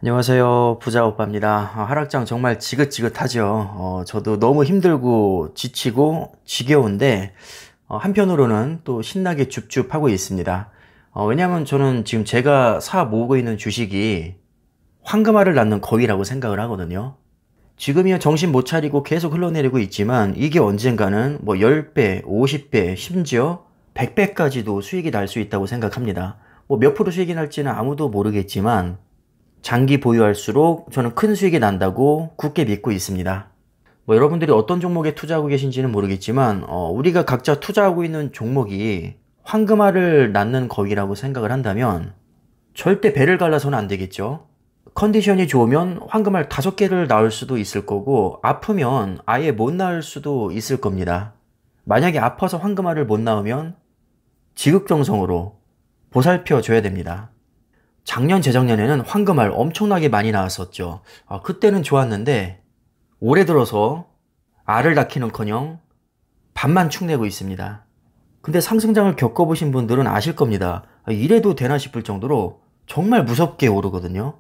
안녕하세요. 부자 오빠입니다. 하락장 정말 지긋지긋하죠. 저도 너무 힘들고 지치고 지겨운데 한편으로는 또 신나게 줍줍하고 있습니다. 왜냐하면 저는 지금 제가 사 모으고 있는 주식이 황금알을 낳는 거위라고 생각을 하거든요. 지금이야 정신 못 차리고 계속 흘러내리고 있지만 이게 언젠가는 뭐 10배, 50배, 심지어 100배까지도 수익이 날 수 있다고 생각합니다. 뭐 몇 프로 수익이 날지는 아무도 모르겠지만 장기 보유할수록 저는 큰 수익이 난다고 굳게 믿고 있습니다. 뭐 여러분들이 어떤 종목에 투자하고 계신지는 모르겠지만 우리가 각자 투자하고 있는 종목이 황금알을 낳는 거위라고 생각을 한다면 절대 배를 갈라서는 안 되겠죠. 컨디션이 좋으면 황금알 5개를 낳을 수도 있을 거고 아프면 아예 못 낳을 수도 있을 겁니다. 만약에 아파서 황금알을 못 낳으면 지극정성으로 보살펴 줘야 됩니다. 작년, 재작년에는 황금알 엄청나게 많이 나왔었죠. 그때는 좋았는데 올해 들어서 알을 낳기는커녕 반만 축내고 있습니다. 근데 상승장을 겪어보신 분들은 아실 겁니다. 이래도 되나 싶을 정도로 정말 무섭게 오르거든요.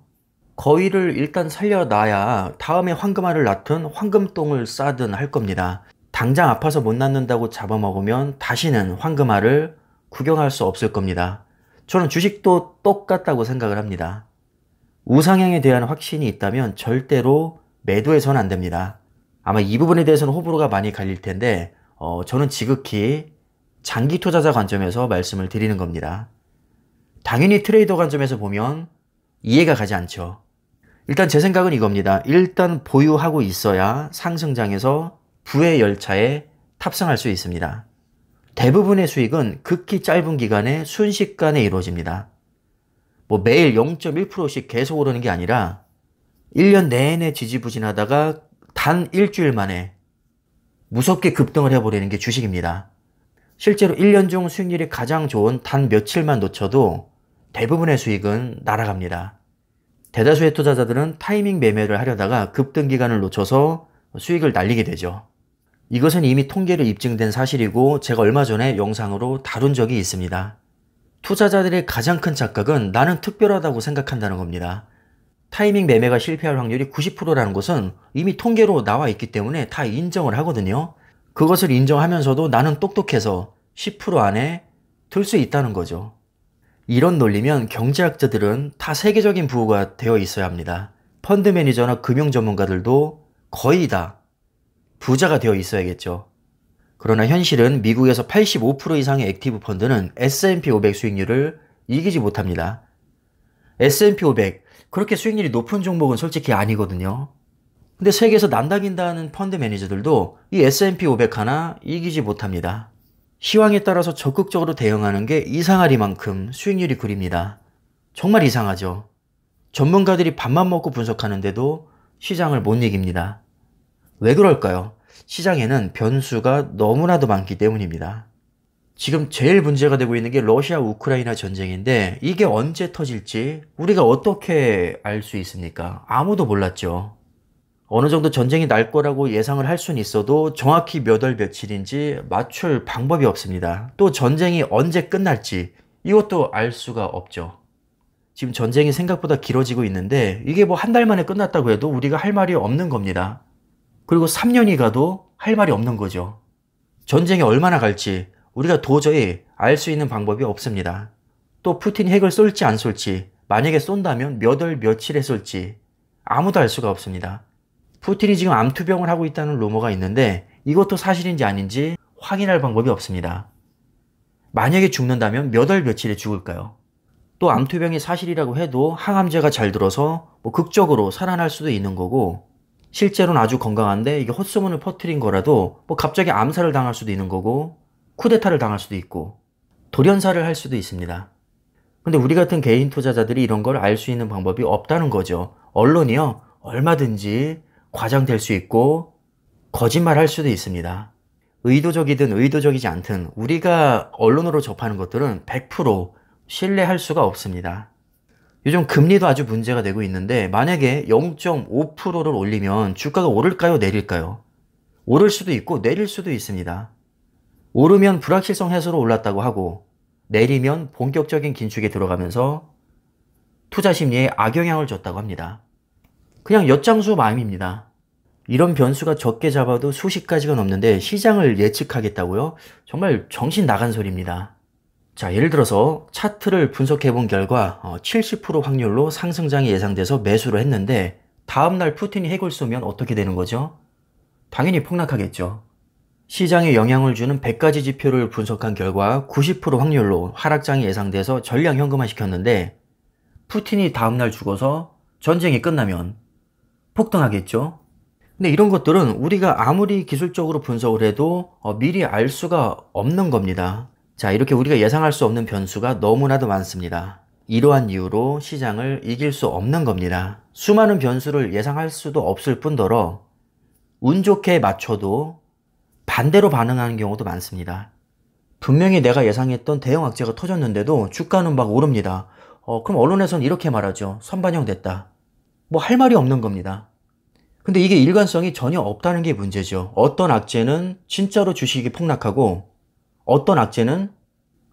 거위를 일단 살려놔야 다음에 황금알을 낳든 황금똥을 싸든 할 겁니다. 당장 아파서 못 낳는다고 잡아먹으면 다시는 황금알을 구경할 수 없을 겁니다. 저는 주식도 똑같다고 생각을 합니다. 우상향에 대한 확신이 있다면 절대로 매도해서는 안 됩니다. 아마 이 부분에 대해서는 호불호가 많이 갈릴 텐데 저는 지극히 장기 투자자 관점에서 말씀을 드리는 겁니다. 당연히 트레이더 관점에서 보면 이해가 가지 않죠. 일단 제 생각은 이겁니다. 일단 보유하고 있어야 상승장에서 부의 열차에 탑승할 수 있습니다. 대부분의 수익은 극히 짧은 기간에 순식간에 이루어집니다. 뭐 매일 0.1%씩 계속 오르는 게 아니라 1년 내내 지지부진하다가 단 일주일 만에 무섭게 급등을 해버리는 게 주식입니다. 실제로 1년 중 수익률이 가장 좋은 단 며칠만 놓쳐도 대부분의 수익은 날아갑니다. 대다수의 투자자들은 타이밍 매매를 하려다가 급등 기간을 놓쳐서 수익을 날리게 되죠. 이것은 이미 통계로 입증된 사실이고 제가 얼마 전에 영상으로 다룬 적이 있습니다. 투자자들의 가장 큰 착각은 나는 특별하다고 생각한다는 겁니다. 타이밍 매매가 실패할 확률이 90%라는 것은 이미 통계로 나와 있기 때문에 다 인정을 하거든요. 그것을 인정하면서도 나는 똑똑해서 10% 안에 들 수 있다는 거죠. 이런 논리면 경제학자들은 다 세계적인 부호가 되어 있어야 합니다. 펀드 매니저나 금융 전문가들도 거의 다 부자가 되어 있어야겠죠. 그러나 현실은 미국에서 85% 이상의 액티브 펀드는 S&P 500 수익률을 이기지 못합니다. S&P 500, 그렇게 수익률이 높은 종목은 솔직히 아니거든요. 근데 세계에서 난다긴다는 펀드 매니저들도 이 S&P 500 하나 이기지 못합니다. 시황에 따라서 적극적으로 대응하는 게 이상하리만큼 수익률이 구립니다. 정말 이상하죠. 전문가들이 밥만 먹고 분석하는데도 시장을 못 이깁니다. 왜 그럴까요? 시장에는 변수가 너무나도 많기 때문입니다. 지금 제일 문제가 되고 있는 게 러시아 우크라이나 전쟁인데 이게 언제 터질지 우리가 어떻게 알 수 있습니까? 아무도 몰랐죠. 어느 정도 전쟁이 날 거라고 예상을 할 수는 있어도 정확히 몇 월 며칠인지 맞출 방법이 없습니다. 또 전쟁이 언제 끝날지 이것도 알 수가 없죠. 지금 전쟁이 생각보다 길어지고 있는데 이게 뭐 한 달 만에 끝났다고 해도 우리가 할 말이 없는 겁니다. 그리고 3년이 가도 할 말이 없는 거죠. 전쟁이 얼마나 갈지 우리가 도저히 알 수 있는 방법이 없습니다. 또 푸틴이 핵을 쏠지 안 쏠지, 만약에 쏜다면 몇 월 며칠에 쏠지 아무도 알 수가 없습니다. 푸틴이 지금 암투병을 하고 있다는 루머가 있는데 이것도 사실인지 아닌지 확인할 방법이 없습니다. 만약에 죽는다면 몇 월 며칠에 죽을까요? 또 암투병이 사실이라고 해도 항암제가 잘 들어서 뭐 극적으로 살아날 수도 있는 거고, 실제로는 아주 건강한데 이게 헛소문을 퍼뜨린 거라도 뭐 갑자기 암살을 당할 수도 있는 거고 쿠데타를 당할 수도 있고 돌연사를 할 수도 있습니다. 근데 우리 같은 개인 투자자들이 이런 걸 알 수 있는 방법이 없다는 거죠. 언론이요, 얼마든지 과장될 수 있고 거짓말할 수도 있습니다. 의도적이든 의도적이지 않든 우리가 언론으로 접하는 것들은 100% 신뢰할 수가 없습니다. 요즘 금리도 아주 문제가 되고 있는데 만약에 0.5%를 올리면 주가가 오를까요, 내릴까요? 오를 수도 있고 내릴 수도 있습니다. 오르면 불확실성 해소로 올랐다고 하고 내리면 본격적인 긴축에 들어가면서 투자 심리에 악영향을 줬다고 합니다. 그냥 엿장수 마음입니다. 이런 변수가 적게 잡아도 수십 가지가 넘는데 시장을 예측하겠다고요? 정말 정신 나간 소리입니다. 자, 예를 들어서 차트를 분석해 본 결과 70% 확률로 상승장이 예상돼서 매수를 했는데 다음날 푸틴이 핵을 쏘면 어떻게 되는 거죠? 당연히 폭락하겠죠. 시장에 영향을 주는 100가지 지표를 분석한 결과 90% 확률로 하락장이 예상돼서 전량 현금화 시켰는데 푸틴이 다음날 죽어서 전쟁이 끝나면 폭등하겠죠. 근데 이런 것들은 우리가 아무리 기술적으로 분석을 해도 미리 알 수가 없는 겁니다. 자, 이렇게 우리가 예상할 수 없는 변수가 너무나도 많습니다. 이러한 이유로 시장을 이길 수 없는 겁니다. 수많은 변수를 예상할 수도 없을 뿐더러 운 좋게 맞춰도 반대로 반응하는 경우도 많습니다. 분명히 내가 예상했던 대형 악재가 터졌는데도 주가는 막 오릅니다. 그럼 언론에서는 이렇게 말하죠. 선반영됐다. 뭐 할 말이 없는 겁니다. 근데 이게 일관성이 전혀 없다는 게 문제죠. 어떤 악재는 진짜로 주식이 폭락하고 어떤 악재는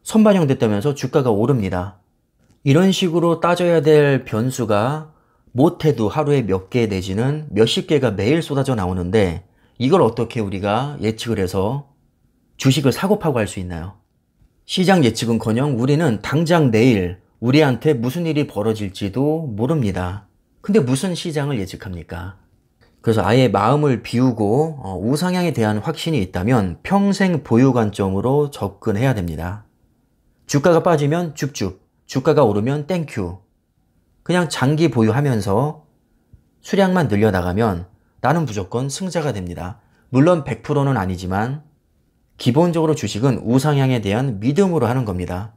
선반영됐다면서 주가가 오릅니다. 이런 식으로 따져야 될 변수가 못해도 하루에 몇 개 내지는 몇십 개가 매일 쏟아져 나오는데 이걸 어떻게 우리가 예측을 해서 주식을 사고 파고 할 수 있나요? 시장 예측은커녕 우리는 당장 내일 우리한테 무슨 일이 벌어질지도 모릅니다. 근데 무슨 시장을 예측합니까? 그래서 아예 마음을 비우고 우상향에 대한 확신이 있다면 평생 보유 관점으로 접근해야 됩니다. 주가가 빠지면 줍줍, 주가가 오르면 땡큐. 그냥 장기 보유하면서 수량만 늘려나가면 나는 무조건 승자가 됩니다. 물론 100%는 아니지만 기본적으로 주식은 우상향에 대한 믿음으로 하는 겁니다.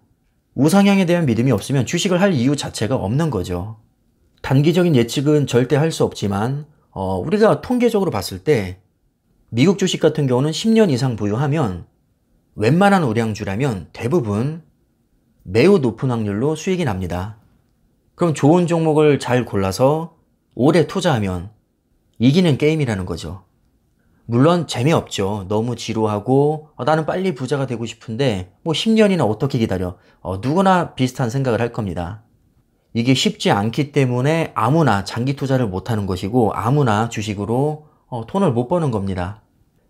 우상향에 대한 믿음이 없으면 주식을 할 이유 자체가 없는 거죠. 단기적인 예측은 절대 할 수 없지만 우리가 통계적으로 봤을 때 미국 주식 같은 경우는 10년 이상 보유하면 웬만한 우량주라면 대부분 매우 높은 확률로 수익이 납니다. 그럼 좋은 종목을 잘 골라서 오래 투자하면 이기는 게임이라는 거죠. 물론 재미없죠. 너무 지루하고 나는 빨리 부자가 되고 싶은데 뭐 10년이나 어떻게 기다려. 누구나 비슷한 생각을 할 겁니다. 이게 쉽지 않기 때문에 아무나 장기 투자를 못하는 것이고 아무나 주식으로 돈을 못 버는 겁니다.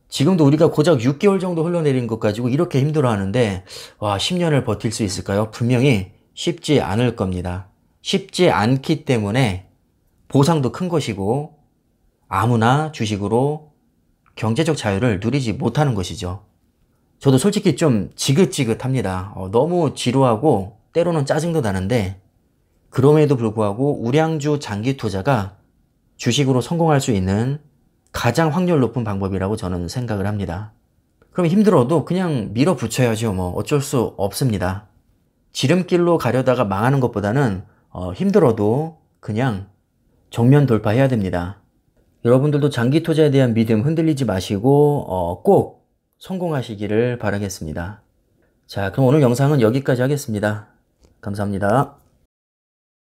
지금도 우리가 고작 6개월 정도 흘러내린 것 가지고 이렇게 힘들어하는데 와 10년을 버틸 수 있을까요? 분명히 쉽지 않을 겁니다. 쉽지 않기 때문에 보상도 큰 것이고 아무나 주식으로 경제적 자유를 누리지 못하는 것이죠. 저도 솔직히 좀 지긋지긋합니다. 너무 지루하고 때로는 짜증도 나는데 그럼에도 불구하고 우량주 장기 투자가 주식으로 성공할 수 있는 가장 확률 높은 방법이라고 저는 생각을 합니다. 그럼 힘들어도 그냥 밀어붙여야죠. 뭐 어쩔 수 없습니다. 지름길로 가려다가 망하는 것보다는 힘들어도 그냥 정면 돌파해야 됩니다. 여러분들도 장기 투자에 대한 믿음 흔들리지 마시고 꼭 성공하시기를 바라겠습니다. 자, 그럼 오늘 영상은 여기까지 하겠습니다. 감사합니다.